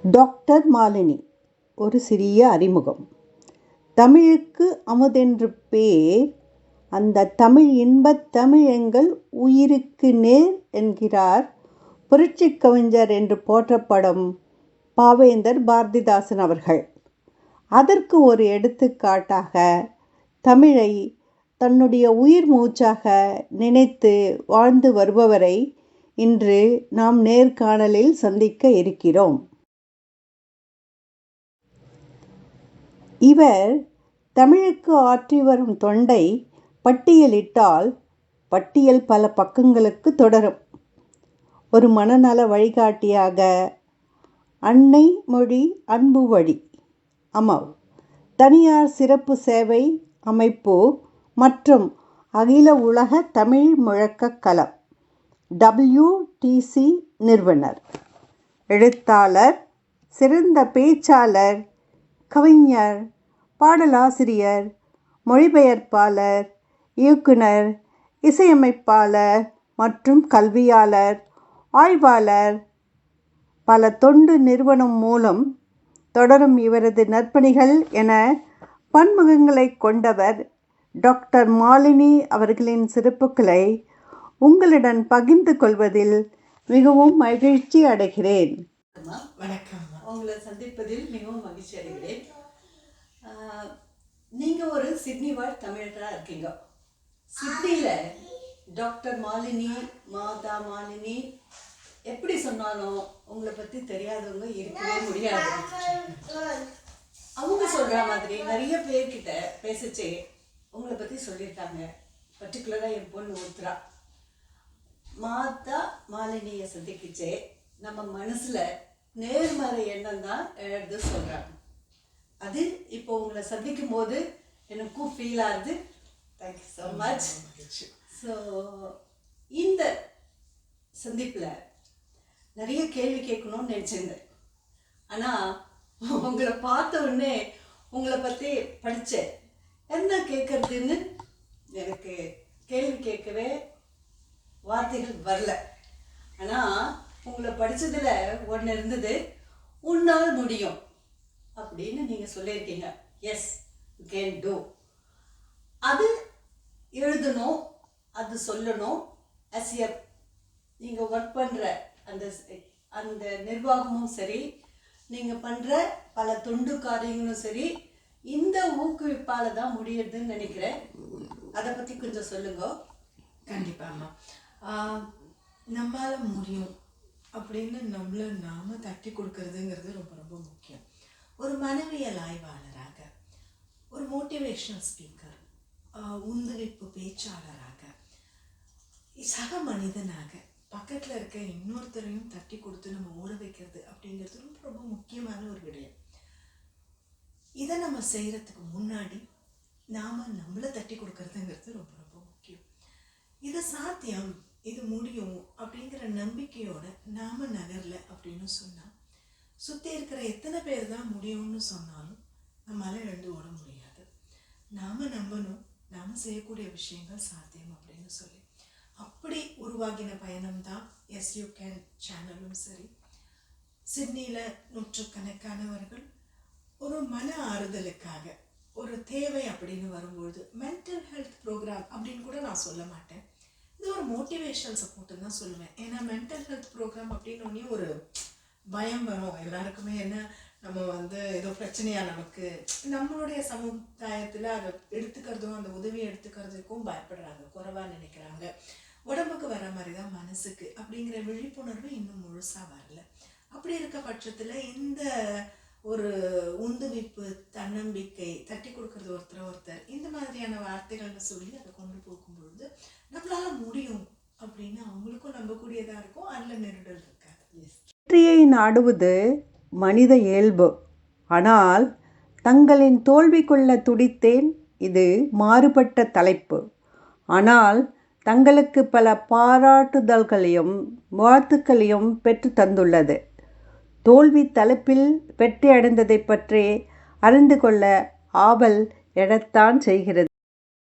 Doctor Malini. ஒரு சிறிய அறிமுகம். தமிழுக்கு அமுதென்று பேர், அந்த தமிழ் இன்பத் தமிழ் எங்கள் உயிருக்கு நேர் என்கிறார் புரட்சிக் கவிஞர் என்று போற்றப்படும் பாவேந்தர் பாரதிதாசன் அவர்கள். அதற்கு ஒரு எடுத்துக்காட்டாக தமிழை தன்னுடைய உயிர் மூச்சாக நினைத்து வாழ்ந்து வருபவரை இன்று நாம் நேர்காணலில் சந்திக்க இருக்கிறோம். இவர் தமிழுக்கு ஆற்றி வரும் தொண்டை பட்டியலிட்டால் பட்டியல் பல பக்கங்களுக்கு தொடரும். ஒரு மனநல வழிகாட்டியாக அன்னை மொழி அன்பு வழி அமவ், தனியார் சிறப்பு சேவை அமைப்பு மற்றும் அகில உலக தமிழ் முழக்க களம் WTC நிறுவனர், எழுத்தாளர், சிறந்த பேச்சாளர், கவிஞர், பாடலாசிரியர், மொழிபெயர்ப்பாளர், இயக்குனர், இசையமைப்பாளர் மற்றும் கல்வியாளர், ஆய்வாளர். பல தொண்டு நிறுவனம் மூலம் தொடரும் இவரது நற்பணிகள் என பன்முகங்களை கொண்டவர் டாக்டர் மாலினி அவர்களின் சிறப்புகளை உங்களுடன் பகிர்ந்து கொள்வதில் மிகவும் மகிழ்ச்சி அடைகிறேன். வணக்கம். உங்களை சந்திப்பதில் மிகவும் மகிழ்ச்சி அடைகிறேன். நீங்கள் ஒரு சிட்னி வாழ் தமிழராக இருக்கீங்க. சிட்னியில் டாக்டர் மாலினி, மாதா மாலினி எப்படி சொன்னாலும் உங்களை பற்றி தெரியாதவங்க இருக்கவே முடியாது. அவங்க சொல்கிற மாதிரி நிறைய பேர்கிட்ட பேசிச்சே உங்களை பற்றி சொல்லியிருக்காங்க. பர்டிகுலராக என் பொண்ணு உத்ரா மாதா மாலினியை சந்திக்கிச்சே நம்ம மனசில் நேர்மறை எண்ணம் தான் எழுது சொல்கிறாங்க. அது இப்போ உங்களை சந்திக்கும் போது எனக்கும் ஃபீல் ஆகுது. Thank you so much. ஸோ இந்த சந்திப்பில் நிறைய கேள்வி கேட்கணும்னு நினச்சிருந்தேன். ஆனால் உங்களை பார்த்த உடனே உங்களை பற்றி படித்தேன். என்ன கேட்குறதுன்னு எனக்கு கேள்வி கேட்கவே வார்த்தைகள் வரல. ஆனால் உங்களை படித்ததில் ஒன்று இருந்தது, உன்னால் முடியும் அப்படின்னு நீங்கள் சொல்லியிருக்கீங்க. Yes, you can do. அது எழுதணும், அது சொல்லணும். நீங்கள் ஒர்க் பண்ணுற அந்த நிர்வாகமும் சரி, நீங்கள் பண்ணுற பல தொண்டு காரியங்களும் சரி, இந்த ஊக்குவிப்பால் தான் முடியுதுன்னு நினைக்கிறேன். அதை பற்றி கொஞ்சம் சொல்லுங்க. கண்டிப்பாம்மா. நம்மளால் முடியும் அப்படின்னு நம்மளை நாம் தட்டி கொடுக்கறதுங்கிறது ரொம்ப ரொம்ப முக்கியம். ஒரு மனவியல் ஆய்வாளராக, ஒரு மோட்டிவேஷனல் ஸ்பீக்கர், உந்துவிப்பு பேச்சாளராக, சக மனிதனாக பக்கத்தில் இருக்க இன்னொருத்தரையும் தட்டி கொடுத்து நம்ம ஓட வைக்கிறது அப்படிங்கிறது ரொம்ப ரொம்ப முக்கியமான ஒரு விடயம். இதை நம்ம செய்கிறதுக்கு முன்னாடி நாம் நம்மளை தட்டி கொடுக்கறதுங்கிறது ரொம்ப ரொம்ப முக்கியம். இது சாத்தியம், இது முடியும் அப்படிங்கிற நம்பிக்கையோட நாம் நகரல அப்படின்னு சொன்னால், சுற்றி இருக்கிற எத்தனை பேர் தான் முடியும்னு சொன்னாலும் நம்மளால் எழுந்து ஓட முடியாது. நாம் நம்பணும், நாம் செய்யக்கூடிய விஷயங்கள் சாத்தியம் அப்படின்னு சொல்லி அப்படி உருவாகின பயணம் தான் எஸ் யூ கேன் சேனலும் சரி. சிட்னியில் நூற்றுக்கணக்கானவர்கள் ஒரு மன ஆறுதலுக்காக, ஒரு தேவை அப்படின்னு வரும்பொழுது, மென்டல் ஹெல்த் ப்ரோக்ராம் அப்படின்னு கூட நான் சொல்ல மாட்டேன், இது ஒரு மோட்டிவேஷனல் சப்போர்ட்டு தான் சொல்லுவேன். ஏன்னா மென்டல் ஹெல்த் ப்ரோக்ராம் அப்படின்னோடனே ஒரு பயம் வரும் எல்லாருக்குமே. என்ன, நம்ம ஏதோ பிரச்சனையாக நமக்கு நம்மளுடைய சமுதாயத்தில் அதை எடுத்துக்கிறதும் அந்த உதவியை எடுத்துக்கிறதுக்கும் பயப்படுறாங்க, குறைவாக நினைக்கிறாங்க. உடம்புக்கு வர மாதிரி தான் மனசுக்கு அப்படிங்கிற விழிப்புணர்வு இன்னும் முழுசாக வரல. அப்படி இருக்க பட்சத்தில் இந்த ஒரு உந்துவிப்பு, தன்னம்பிக்கை, தட்டி கொடுக்கறது ஒருத்தர் இந்த மாதிரியான வார்த்தைகள்னு சொல்லி அதை கொண்டு போகும்பொழுது நம்மளால முடியும் அப்படின்னு அவங்களுக்கும் நம்பக்கூடியதாக இருக்கும். அதில் நெருடல் இருக்காது. வெற்றியை நாடுவது மனித இயல்பு. ஆனால் தங்களின் தோல்வி கொள்ள துடித்தேன் இது மாறுபட்ட தலைப்பு. ஆனால் தங்களுக்கு பல பாராட்டுதல்களையும் வாழ்த்துக்களையும் பெற்று தந்துள்ளது. தோல்வி தலைப்பில் வெற்றி அடைந்ததை பற்றி அறிந்து கொள்ள ஆவல் எழத்தான் செய்கிறது.